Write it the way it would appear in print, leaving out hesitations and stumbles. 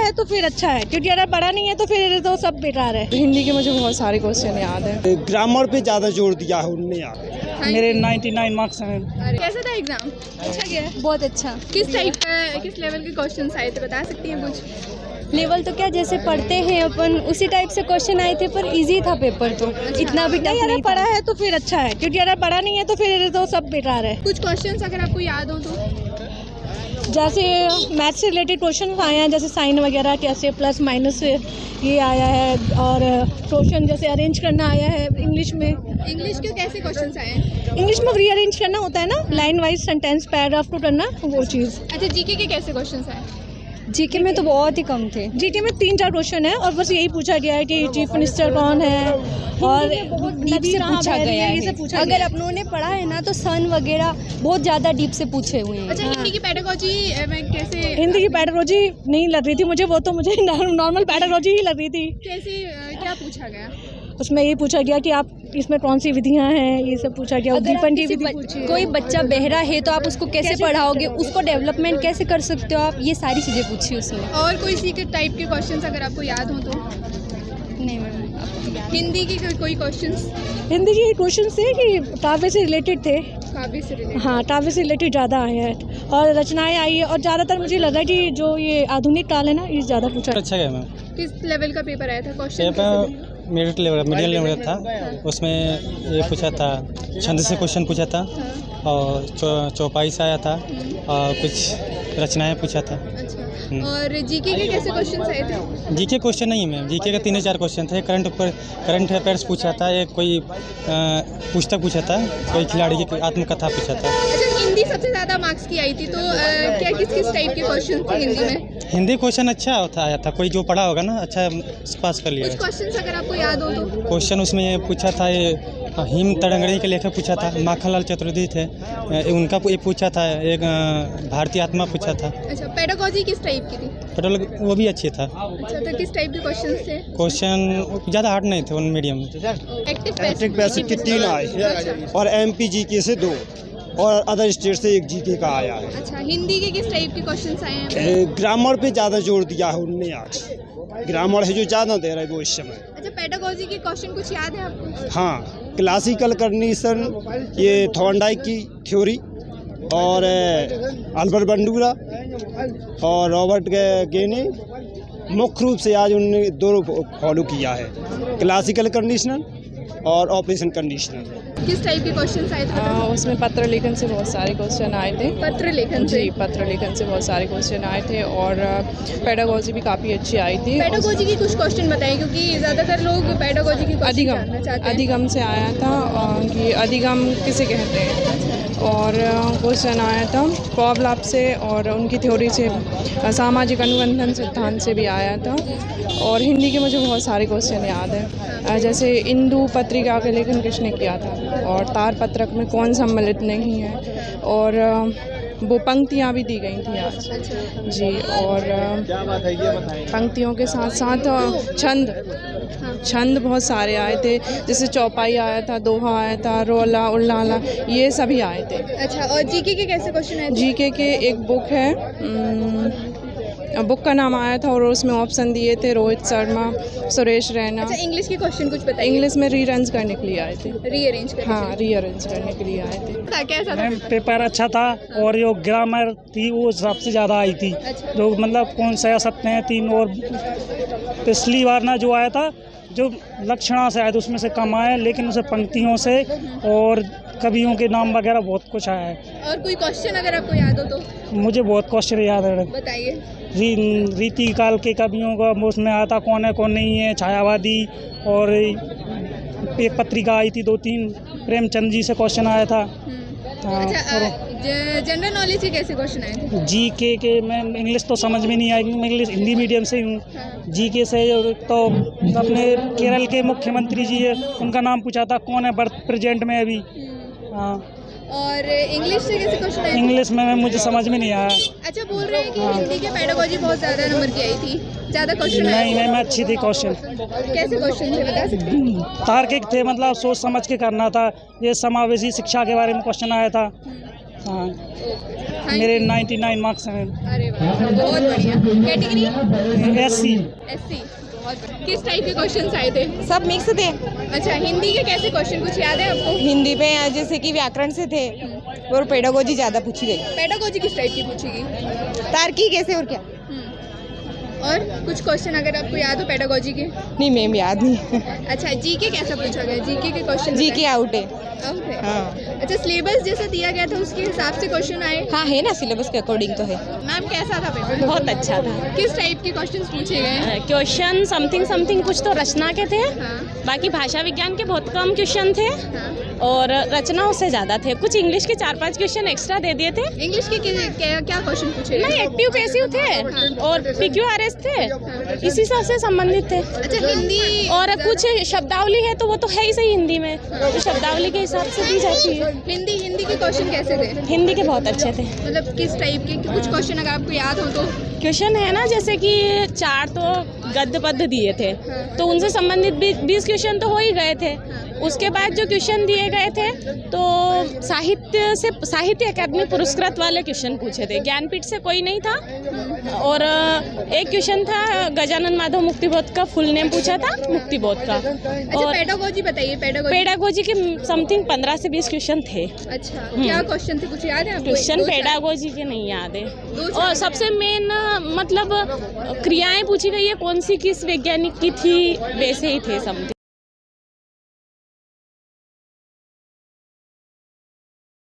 है तो फिर अच्छा है, क्योंकि अगर पढ़ा नहीं है तो फिर तो सब बेकार है। हिंदी के मुझे बहुत सारे क्वेश्चन याद है। ग्रामर पे ज़्यादा जोर दिया है उनने यार। मेरे 99 मार्क्स हैं। कैसा था एग्जाम? अच्छा गया है? बहुत अच्छा। किस टाइप का, किस लेवल के क्वेश्चंस आए थे, बता सकती हैं कुछ? लेवल तो क्या, जैसे पढ़ते हैं अपन उसी टाइप से क्वेश्चन आए थे, पर इजी था पेपर, तो इतना भी टफ नहीं था। पढ़ा है तो फिर अच्छा है, क्योंकि अगर पढ़ा नहीं है तो फिर तो सब बेकार है। कुछ क्वेश्चंस अगर आपको याद हो तो? जैसे मैथ्स से रिलेटेड क्वेश्चन आए हैं, जैसे साइन वगैरह कैसे प्लस माइनस ये आया है, और क्वेश्चन जैसे अरेंज करना आया है इंग्लिश में। इंग्लिश के कैसे क्वेश्चंस आए हैं? इंग्लिश में रीअरेंज करना होता है ना, line wise sentence paragraph to करना, वो चीज़। अच्छा, जीके के कैसे क्वेश्चंस आए? जीके में तो बहुत ही कम थे। जीके में 3-4 क्वेश्चन है और बस यही पूछा गया है कि चीफ मिनिस्टर कौन है, और डीप से पूछा गया है। ये सब पूछा अगर अपनों ने पढ़ा है ना तो सन वगैरह बहुत ज़्यादा डीप से पूछे हुए हैं। अच्छा, हिंदी की पेडागोजी में कैसे? हिंदी की पेडागोजी नहीं लग रही थी मुझे, वो तो मुझे नॉर्मल पेडागोजी ही लग रही थी। कैसे, क्या पूछा गया? उसमें ये पूछा गया कि आप इसमें कौन सी विधियां हैं, ये सब पूछा गया। उद्दीपन की विधि पूछी है। कोई बच्चा बहरा है तो आप उसको कैसे पढ़ाओगे, उसको डेवलपमेंट कैसे कर सकते हो आप, ये सारी चीज़ें पूछी उसमें। और कोई सीक्रेट टाइप के क्वेश्चंस अगर आपको याद हो तो? नहीं मैम। हिंदी की कोई क्वेश्चंस? हिंदी के क्वेश्चन थे कि काव्य से रिलेटेड थे। काव्य से रिलेटेड? हाँ, काव्य से रिलेटेड ज़्यादा आए हैं और रचनाएं आई है, और ज़्यादातर मुझे लगा कि जो ये आधुनिक काल है ना, ये ज़्यादा पूछा। अच्छा गया मैम। किस लेवल का पेपर आया था? क्वेश्चन पेपर मिडिल लेवल था। उसमें ये पूछा था, छंद से क्वेश्चन पूछा था, और चौपाई से आया था, और कुछ रचनाएं पूछा था। अच्छा, और जीके के कैसे क्वेश्चंस आए थे? जीके क्वेश्चन नहीं मैम, जीके का 3-4 क्वेश्चन थे। करंट अफेयर्स पूछा था, एक कोई पुस्तक पूछा था, कोई खिलाड़ी की आत्मकथा पूछा था। अच्छा, हिंदी सबसे ज़्यादा मार्क्स की आई थी, तो क्या किस टाइप के क्वेश्चन थे हिंदी में? हिंदी क्वेश्चन अच्छा आया था, कोई जो पढ़ा होगा ना अच्छा पास कर लिया। कुछ क्वेश्चन अगर आपको याद हो तो? क्वेश्चन उसमें ये पूछा था, ये हिम तरंगड़ी के लेखक पूछा था, माखनलाल चतुर्वेदी थे, उनका ये पूछा था, एक भारतीय आत्मा पूछा था। अच्छा, पेडागोजी किस टाइप की थी? पेट्रोल वो भी अच्छी था। अच्छा, तो किस टाइप के क्वेश्चंस थे? क्वेश्चन ज़्यादा हार्ड नहीं थे, मीडियम। एक्टिव पैसिव के 3 आए और MP GK से 2 और अदर स्टेट से 1 GK का आया है। अच्छा, हिंदी के किस टाइप के क्वेश्चंस आए हैं? ग्रामर पे ज़्यादा जोर दिया है उनने यार। ग्रामर है जो ज़्यादा दे रहा है वो इस समय। अच्छा, पेडागोजी के क्वेश्चन कुछ याद है आपको? हाँ, क्लासिकल कंडीशन, ये थॉर्नडाइक की थ्योरी, और अल्बर्ट बंडूरा और रॉबर्ट गेने, मुख्य रूप से आज उन्होंने दोनों फॉलो किया है, क्लासिकल कंडीशनल और ऑपरेशन कंडीशनल। किस टाइप के क्वेश्चंस आए थे? उसमें पत्र लेखन से बहुत सारे क्वेश्चन आए थे। पत्र लेखन से? जी, पत्र लेखन से बहुत सारे क्वेश्चन आए थे, और पेडागोजी भी काफ़ी अच्छी आई थी। पेडागोजी की कुछ क्वेश्चन बताइए, क्योंकि ज़्यादातर लोग पेडागोजी की अधिगम से आया था, कि अधिगम किसे कहते हैं, और क्वेश्चन आया था पॉवलाव से और उनकी थ्योरी से, सामाजिक अनुबंधन सिद्धांत से भी आया था। और हिंदी के मुझे बहुत सारे क्वेश्चन याद है, जैसे इंदु पत्रिका का लेखन किसने किया था, और तारपत्रक में कौन सम्मिलित नहीं है, और वो पंक्तियाँ भी दी गई थी आज। जी, और पंक्तियों के साथ साथ छंद बहुत सारे आए थे, जैसे चौपाई आया था, दोहा आया था, रोला उल्लाला, ये सभी आए थे। अच्छा, और जीके के कैसे क्वेश्चन आए थे? जीके के एक बुक है, बुक का नाम आया था, और उसमें ऑप्शन दिए थे रोहित शर्मा, सुरेश रैना। अच्छा, इंग्लिश के क्वेश्चन कुछ बताइए। इंग्लिश में रीअरेंज करने के लिए आए थे। रीअरेंज करने? हाँ, रीअरेंज करने के लिए आए थे। कैसा था? पेपर अच्छा था, और जो ग्रामर थी वो सबसे ज़्यादा आई थी। अच्छा। जो मतलब कौन सा सकते हैं 3, और पिछली बार ना जो आया था, जो लक्षणा से आया था उसमें से कम आया, लेकिन उसे पंक्तियों से और कवियों के नाम वगैरह बहुत कुछ आया है। और कोई क्वेश्चन अगर आपको याद हो तो? मुझे बहुत क्वेश्चन याद है। बताइए। रीति काल के कवियों का उसमें आया था, कौन है कौन नहीं है, छायावादी, और एक पत्रिका आई थी 2-3, प्रेमचंद जी से क्वेश्चन आया था। अच्छा, जनरल नॉलेज के कैसे क्वेश्चन आए थे? जीके के मैं इंग्लिश तो समझ में नहीं आएगी, मैं इंग्लिश हिंदी मीडियम से हूँ। जीके से तो अपने केरल के मुख्यमंत्री जी है, उनका नाम पूछा था, कौन है बर्थ प्रेजेंट में अभी। हाँ। और इंग्लिश से कैसे क्वेश्चन आए? इंग्लिश में मुझे समझ में नहीं आया। अच्छा, बोल रहे हैं कि हिंदी के पेडागोजी बहुत ज़्यादा नंबर की आई थी, ज़्यादा क्वेश्चन आए? नहीं, मैं अच्छी थी क्वेश्चन। कैसे क्वेश्चन थे, बता सकते हैं? तार्किक थे, मतलब सोच समझ के करना था। ये समावेशी शिक्षा के बारे में क्वेश्चन आया था। हाँ। मेरे 99 मार्क्स हैं। अरे वाह, बहुत बढ़िया। Category SC। SC। बहुत बढ़िया। किस टाइप के क्वेश्चंस आए थे? सब मिक्स थे। अच्छा, हिंदी के कैसे क्वेश्चन कुछ याद है आपको? हिंदी पे जैसे कि व्याकरण से थे और पेडागोजी ज़्यादा पूछी गई। पेडागोजी किस टाइप की पूछी गई? तार्किक कैसे और क्या? और कुछ क्वेश्चन अगर आपको याद हो पेडागोजी के? नहीं मैम याद नहीं। अच्छा, जीके कैसा पूछा गया? जीके के क्वेश्चन जी के आउट है। आउट है। हाँ अच्छा, सिलेबस जैसा दिया गया था उसके हिसाब से क्वेश्चन आए? हाँ है ना, सिलेबस के अकॉर्डिंग तो है। मैम कैसा था पेपर? बहुत अच्छा था। किस टाइप के क्वेश्चंस पूछे गए? क्वेश्चन समथिंग समथिंग कुछ तो रचना के थे, हाँ। बाकी भाषा विज्ञान के बहुत कम क्वेश्चन थे हाँ। और रचना उससे ज़्यादा थे। कुछ इंग्लिश के 4-5 क्वेश्चन एक्स्ट्रा दे दिए थे। इंग्लिश के क्या क्वेश्चन पूछे नहीं, गए? एक्टिव पैसिव थे और PQRS थे, इसी से संबंधित थे। अच्छा, हिंदी और कुछ शब्दावली है तो वो तो है ही सही हिंदी में, तो शब्दावली के हिसाब से दी जाती है। हिंदी के क्वेश्चन कैसे थे? हिंदी के बहुत अच्छे थे। मतलब किस टाइप के? कुछ क्वेश्चन अगर आपको याद हो तो? क्वेश्चन है ना, जैसे कि 4 तो गद्य पद्य दिए थे, तो उनसे संबंधित 20 क्वेश्चन तो हो ही गए थे। उसके बाद जो क्वेश्चन दिए गए थे तो साहित्य अकादमी पुरस्कृत वाले क्वेश्चन पूछे थे, ज्ञानपीठ से कोई नहीं था। और एक क्वेश्चन था गजानन माधव मुक्तिबोध का फुल नेम पूछा था, मुक्तिबोध का। अच्छा, और पेडागोजी बताइए। पेडागोजी के समथिंग 15 से 20 क्वेश्चन थे। अच्छा, क्या क्वेश्चन थे? कुछ याद है आपको? क्वेश्चन 2-4? पेडागोजी के नहीं याद है। 2-4 और सबसे मेन मतलब क्रियाएं पूछी गई है, कौन सी किस वैज्ञानिक की थी, वैसे ही थे समथिंग।